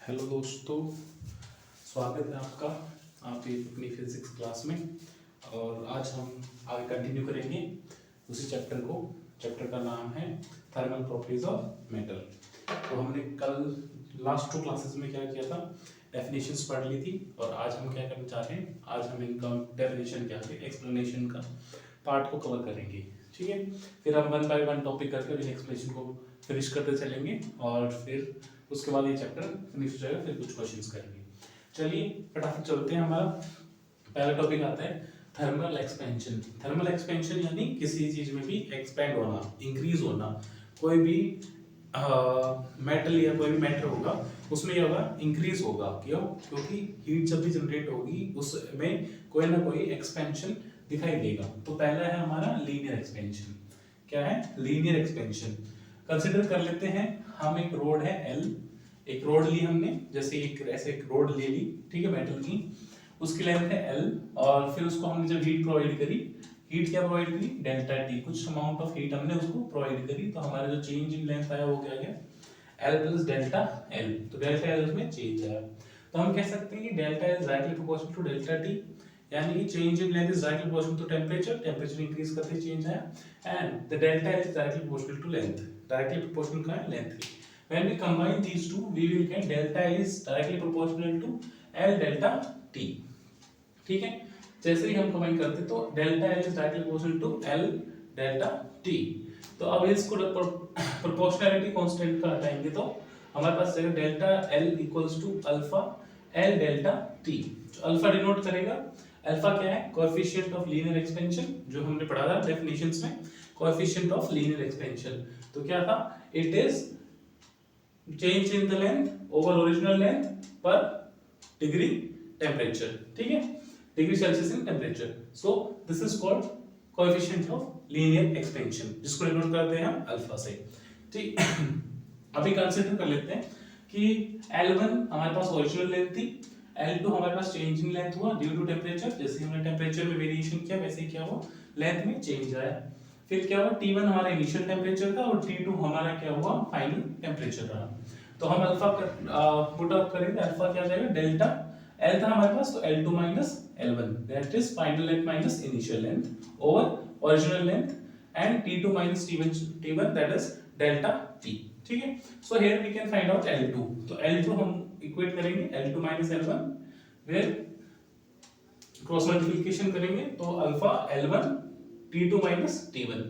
Hello दोस्तों, स्वागत है आपका आपकी अपनी फिजिक्स क्लास में। और आज हम आगे कंटिन्यू करेंगे उसी चैप्टर को। चैप्टर का नाम है थर्मल प्रॉपर्टीज ऑफ मेटल। तो हमने कल लास्ट 2 क्लासेस में क्या किया था, डेफिनेशंस पढ़ ली थी। और आज हम क्या करना चाह रहे हैं, आज हम इनका डेफिनेशन क्या है, एक्सप्लेनेशन का पार्ट को कवर करेंगे। ठीक है, फिर हम 1 बाय 1 टॉपिक करके एक्सप्लेनेशन को फिनिश करते चलेंगे और फिर उसके बाद ये चैप्टर फिनिश हो जाएगा। फिर कुछ क्वेश्चंस करेंगे। चलिए फटाफट चलते हैं। हमारा पहला टॉपिक आता है थर्मल एक्सपेंशन। थर्मल एक्सपेंशन यानी किसी चीज में भी एक्सपेंड होना, इंक्रीज होना। कोई भी मेटल या कोई भी मैटर होगा उसमें ये होगा इंक्रीज होगा। क्यों? क्योंकि हीट जब भी जनरेट होगी उसमें कोई ना कोई एक्सपेंशन दिखाई देगा। तो पहला है हमारा लीनियर एक्सपेंशन। क्या है? Linear expansion. कंसिडर कर लेते हैं, हम एक रोड है L, एक रोड ली हमने, जैसे ऐसे एक रोड ले ली, ठीक है, मेटल की। उसकी लेंथ है L और फिर उसको हमने जब हीट प्रोवाइड करी, हीट क्या प्रोवाइड करी? डेल्टा T, कुछ अमाउंट ऑफ हीट हमने उसको प्रोवाइड करी। तो हमारा जो चेंज इन लेंथ आया वो क्या गया? L plus delta L। तो डेल्टा L उसमें चेंज आया। तो हम कह सकते हैं कि delta L is directly proportional to delta T, यानी कि change in length is directly proportional to temperature. Temperature increase करते ही चेंज आया। And the delta L is directly proportional to length. Directly proportional का है लेंथ की। When we combine these two, we will get delta is directly proportional to L delta T. ठीक है, जैसे ही हम कंबाइन करते तो delta L is directly proportional to L delta T। तो अब इसको प्रोपोर्शनैलिटी कांस्टेंट का हटाएंगे तो हमारे पास जाएगा delta L equals to alpha L delta T। जो अल्फा डिनोट करेगा, अल्फा क्या है? कोएफिशिएंट ऑफ लीनियर एक्सपेंशन, जो हमने पढ़ा था डेफिनेशंस में, कोएफिशिएंट ऑफ लीनियर एक्सपेंशन। तो क्या था? It is change in the length over original length per degree temperature। ठीक है, degree Celsius in temperature. So this is called coefficient of linear expansion, जिसको डिनोट करते हैं हम अल्फा से। ठीक अभी कंसीडर कर लेते हैं कि L1 हमारे पास ओरिजिनल लेंथ थी, L2 हमारे पास चेंज इन लेंथ हुआ ड्यू टू टेम्परेचर। जैसे हमने टेम्परेचर में वेरिएशन किया वैसे ही क्या हुआ, लेंथ में चेंज आया। फिर क्या हुआ? T1 हमारा इनिशियल टेम्परेचर था और T2 हमारा क्या हुआ? फाइनल टेम्परेचर रहा। तो हम अल्फा पुट अप करेंगे, अल्फा क्या आ जाएगा? डेल्टा L था हमारे पास, तो L2 minus L1, that is final length minus initial length over original length, and T2 minus T1 that is delta T। ठीक है, so here we can find out L2। तो L2 हम equate करेंगे L2 minus L1, where cross multiplication करेंगे तो alpha L1 T2 minus T1।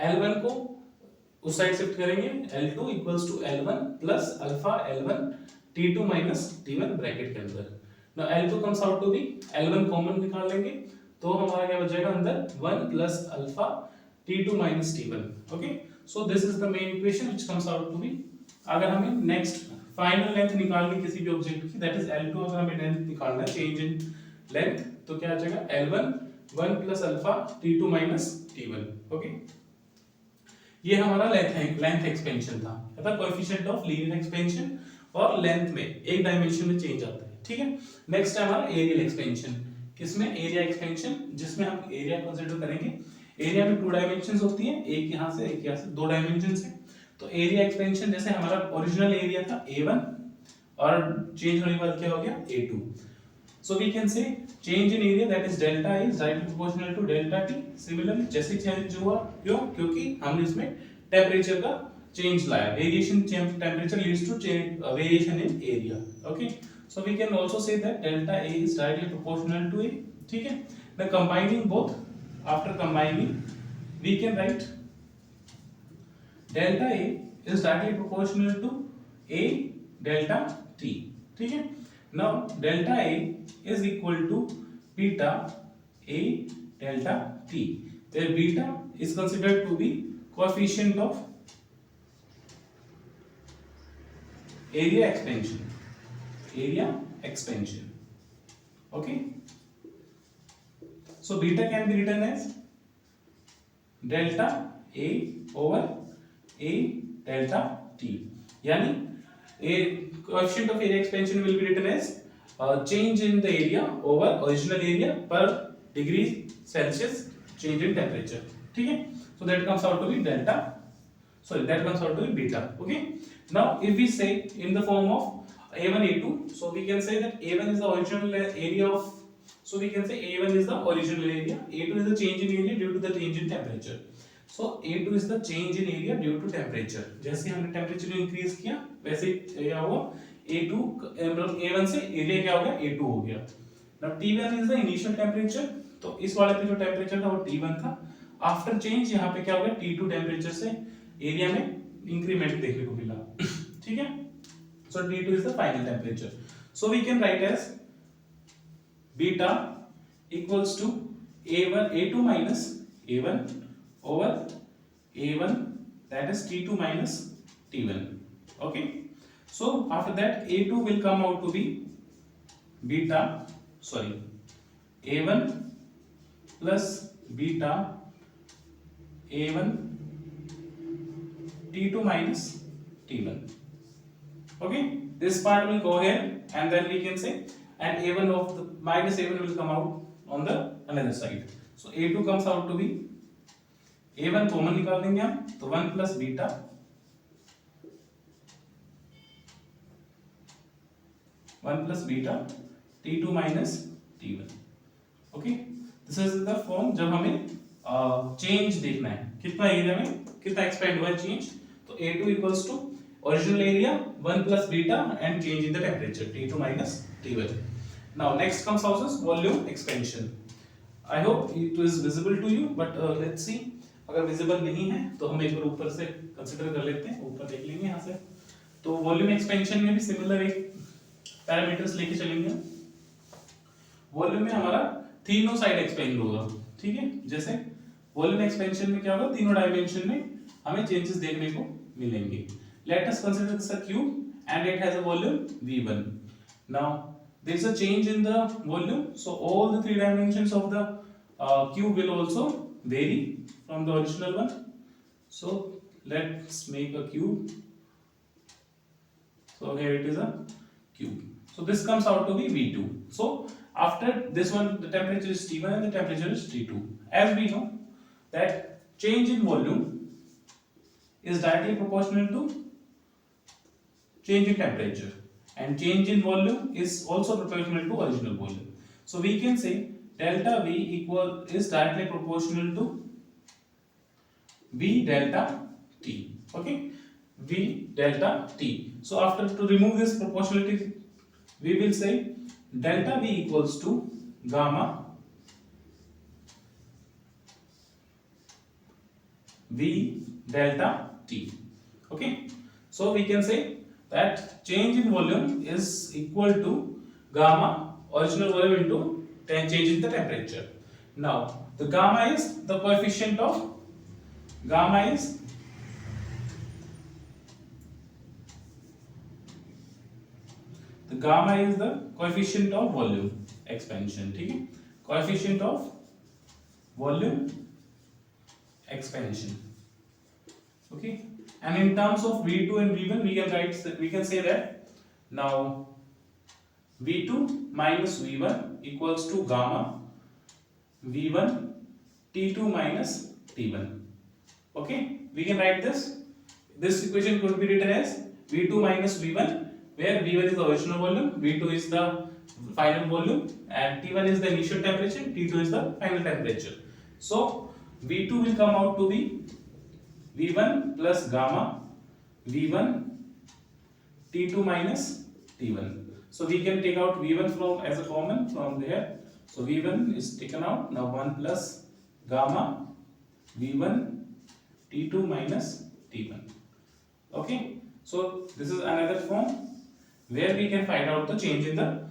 L1 को उस side shift करेंगे, L2 equals to L1 plus alpha L1 T2 minus T1 bracket के अंदर। Now L2 comes out to be, L1 common निकाल लेंगे तो हमारा क्या बचेगा अंदर? 1 plus alpha T2 minus T1। Okay, so this is the main equation which comes out to be. अगर हमें नेक्स्ट फाइनल लेंथ निकालनी किसी भी ऑब्जेक्ट की, दैट इज L2, अगर हमें लेंथ निकालना है, चेंज इन लेंथ, तो क्या आ जाएगा? L1 1 plus alpha T2 minus T1। Okay, ये हमारा लेंथ एक्सपेंशन था, मतलब कोएफिशिएंट ऑफ लीनियर एक्सपेंशन। और लेंथ में एक डायमेंशन में चेंज आता है। ठीक है, नेक्स्ट है हमारा एरियल एक्सपेंशन। किसमें? एरिया एक्सपेंशन, जिसमें हम एरिया कंसीडर करेंगे। एरिया में 2 डायमेंशंस होती हैं, एक यहाँ से एक यहाँ से, 2 डायमेंशंस है। तो एरिया एक्सपेंशन, जैसे हमारा ओरिजिनल एरिया था A1 और चेंज होने के बाद क्या हो गया? A2। So we can say change in area, that is delta is directly proportional to delta T। Similarly जैसे चेंज हुआ, क्यों? क्योंकि हमने इसमें टेम्परेचर का चेंज लाया। Variation temperature leads to variation in area. Okay, so we can also say that delta A is directly proportional to A। ठीक है, now combining both, after combining we can write delta A is directly proportional to A delta T। ठीक है, now delta A is equal to beta A delta T, where beta is considered to be coefficient of area expansion, area expansion। okay, so beta can be written as delta A over A delta T, yani a coefficient of area expansion will be written as change in the area over original area per degree Celsius change in temperature। ठीक है, so that comes out to be that comes out to be beta। okay, now if we say in the form of A1 A2, so we can say that A1 is the original area of, so we can say A1 is the original area, A2 is the change in area due to the change in temperature. So A2 is the change in area due to temperature. जैसे हमने temperature increase किया वैसे क्या हुआ, A2 मतलब A1 से area क्या हो गया, A2 हो गया. Now T1 is the initial temperature, तो इस वाले पे जो टेम्परेचर था वो T1 था. आफ्टर चेंज यहाँ पे क्या हो गया, T2 टेम्परेचर से एरिया में इंक्रीमेंट देखने को मिला. ठीक है. So T2 is the final temperature. So we can write as beta equals to A1 A2 minus A1 over A1, that is T2 minus T1. Okay. So after that A2 will come out to be beta, sorry, A1 plus beta A1 T2 minus T1. Okay, this part will go here and then we can say, and A1 of the minus A1 will come out on the another side. So A2 comes out to be, A1 common निकाल देंगे हम, तो 1 plus beta T2 minus T1. Okay, this is the form जब हमें change देखना है, कितना area में कितना एक्सपेंड हुआ है चेंज. तो A2 equals to original area 1 plus beta and change in the temperature T2 minus T1. Now next comes also volume expansion. I hope it is visible to you, but let's see. अगर visible नहीं है तो हम एक बार ऊपर से consider कर लेते हैं, ऊपर देख लेंगे यहाँ से. तो वॉल्यूम एक्सपेंशन में भी सिमिलर एक पैरामीटर्स लेके चलेंगे. वॉल्यूम में हमारा तीनों साइड एक्सपेंड होगा. ठीक है. जैसे वॉल्यूम एक्सपेंशन में क्या होगा, तीनों डायमेंशन में हमें चेंजेस देखने को मिलेंगे. Let us consider this a cube and it has a volume V1. Now there is a change in the volume, so all the three dimensions of the cube will also vary from the original one. So let's make a cube. So here it is a cube. So this comes out to be V2. So after this one, the temperature is T1 and the temperature is T2. As we know that change in volume is directly proportional to change in temperature, and change in volume is also proportional to original volume. So we can say delta V is directly proportional to V delta T. Okay, V delta T. So after, to remove this proportionality, we will say delta V equals to gamma V delta T. Okay, so we can say that change in volume is equal to gamma original volume into change in the temperature. Now the gamma is the coefficient of volume expansion. ठीक है, coefficient of volume expansion. Okay. And in terms of V2 and V1, we can say that now V2 minus V1 equals to gamma V1 T2 minus T1. Okay, we can write this. This equation could be written as V2 minus V1, where V1 is the original volume, V2 is the final volume, and T1 is the initial temperature, T2 is the final temperature. So V2 will come out to be V1 plus gamma V1 T2 minus T1. So we can take out V1 from as a common from there. So V1 is taken out. Now 1 plus gamma V1 T2 minus T1. Okay. So this is another form where we can find out the change in the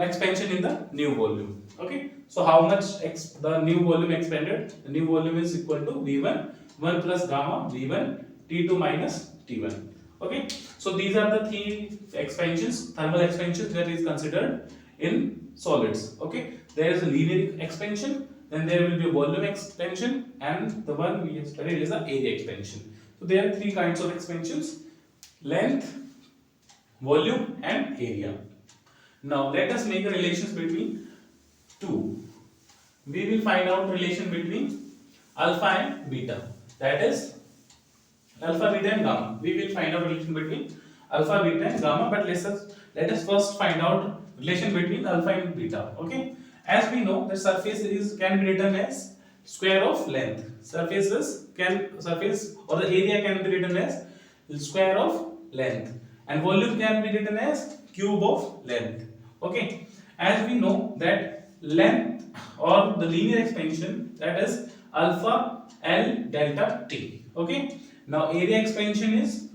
expansion in the new volume. Okay. So how much the new volume expanded? The new volume is equal to V1 1 plus gamma V1 T2 minus T1. Okay, so these are the three expansions, thermal expansions that is considered in solids. Okay, there is a linear expansion, then there will be a volume expansion, and the one we have studied is the area expansion. So there are three kinds of expansions: length, volume, and area. Now let us make the relations between two. We will find out relation between alpha and beta. That is alpha, beta and gamma. We will find out relation between alpha, beta and gamma, but let us first find out relation between alpha and beta. Okay, as we know the surface is can be written as square of length. Surface or the area can be written as square of length, and volume can be written as cube of length. Okay, as we know that length or the linear expansion, that is alpha L delta T. Okay, now area expansion is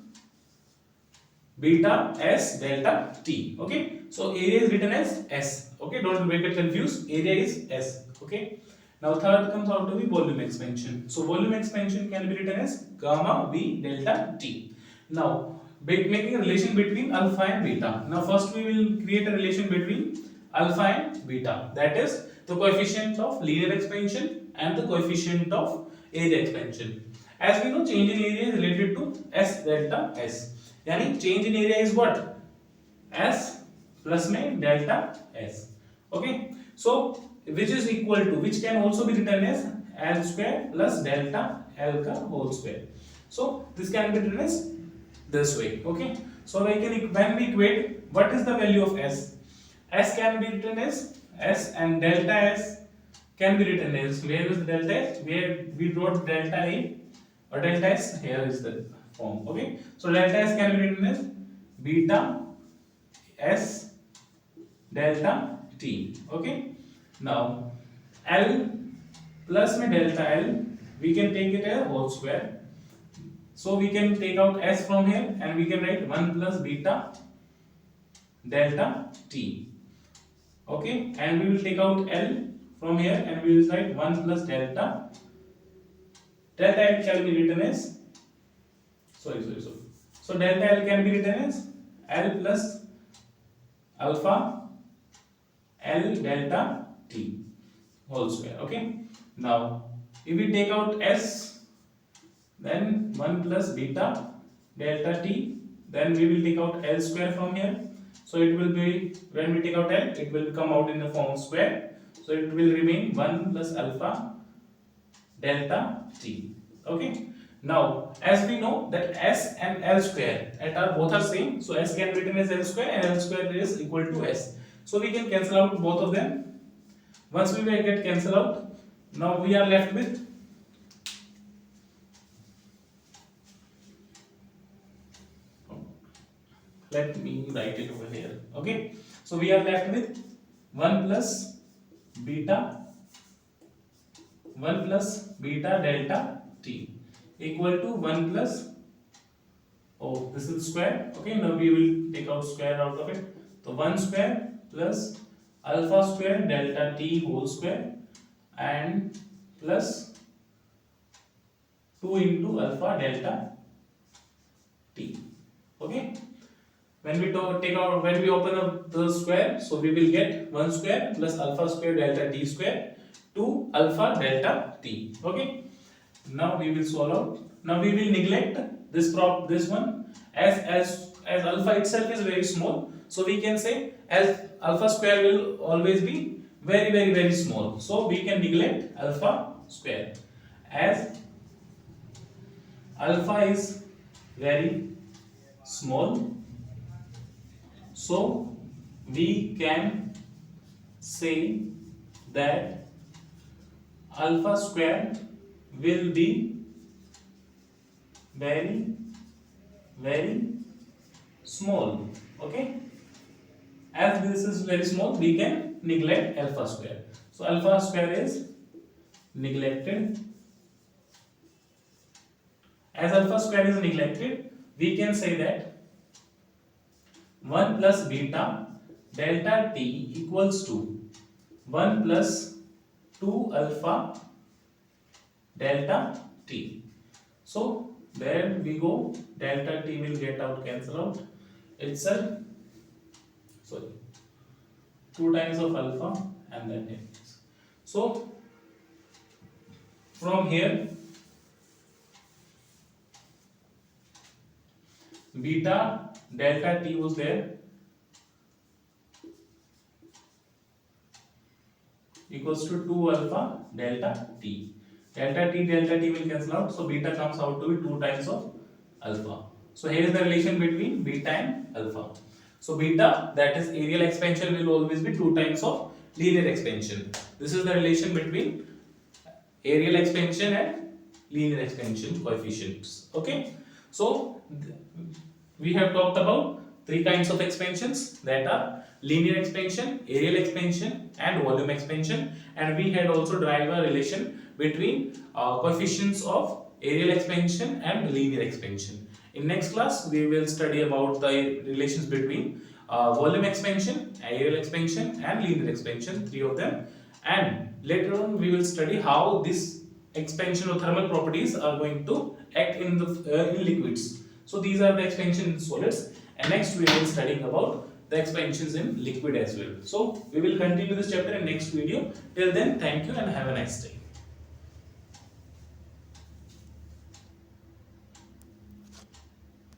beta S delta T. Okay, so area is written as S. Okay, don't make it confused. Area is S. Okay, now third comes out to be volume expansion. So volume expansion can be written as gamma V delta T. Now making a relation between alpha and beta. Now first we will create a relation between alpha and beta, that is the coefficient of linear expansion and the coefficient of area expansion. As we know, change in area is related to S delta S. यानी change in area is what? S plus में delta S. Okay, so which is equal to, which can also be written as L square plus delta L का whole square. So this can be written as this way. Okay, so when we equate, what is the value of S? S can be written as S, and delta S can be written as, where is delta S? Where we wrote delta A or delta S, here is the form. Okay, so delta S can be written as beta S delta T. Okay, now L plus में delta L, we can take it as whole square. So we can take out S from here and we can write 1 plus beta delta T. Okay, and we will take out L from here and we will write 1 plus delta L can be written as, so delta L can be written as L plus alpha L delta T whole square. Okay, now if we take out S, then 1 plus beta delta T, then we will take out L square from here. So it will be, when we take out L, it will come out in the form of square. So it will remain 1 plus alpha delta T. Okay, now as we know that S and L square both are same, so S can be written as L square and L square is equal to S. So we can cancel out both of them. Once we will get cancel out, now we are left with let me write it over here. Okay, so we are left with 1 plus beta delta T equal to 1 plus, oh this is square. Okay, now we will take out square out of it. So 1 square plus alpha square delta T whole square and plus 2 into alpha delta T. Okay, when we open up the square, so we will get 1 square plus alpha square delta T square to alpha delta T. Okay, now we will solve out. Now we will neglect this one as alpha itself is very small, so we can say as alpha square will always be very small, so we can neglect alpha square as alpha is very small. So we can say that alpha square will be very small. Okay, as this is very small, we can neglect alpha square. So alpha square is neglected. As alpha square is neglected, we can say that 1 plus beta delta T equals to 1 plus 2 alpha delta T. So there we go, delta T will get out, cancel out itself. Sorry, 2 times of alpha and then x. So from here beta delta T was there equals to 2 alpha delta T. Delta T will cancel out, so beta comes out to be 2 times of alpha. So here is the relation between beta and alpha. So beta, that is areal expansion, will always be 2 times of linear expansion. This is the relation between areal expansion and linear expansion coefficients. Okay. So we have talked about 3 kinds of expansions, that are linear expansion, areal expansion and volume expansion, and we had also derived a relation between coefficients of areal expansion and linear expansion. In next class we will study about the relations between volume expansion, areal expansion and linear expansion, 3 of them, and later on we will study how this expansion or thermal properties are going to act in the in liquids. So these are the expansion in solids, and next we will be studying about the expansions in liquid as well. So we will continue this chapter in next video. Till then, thank you and have a nice day.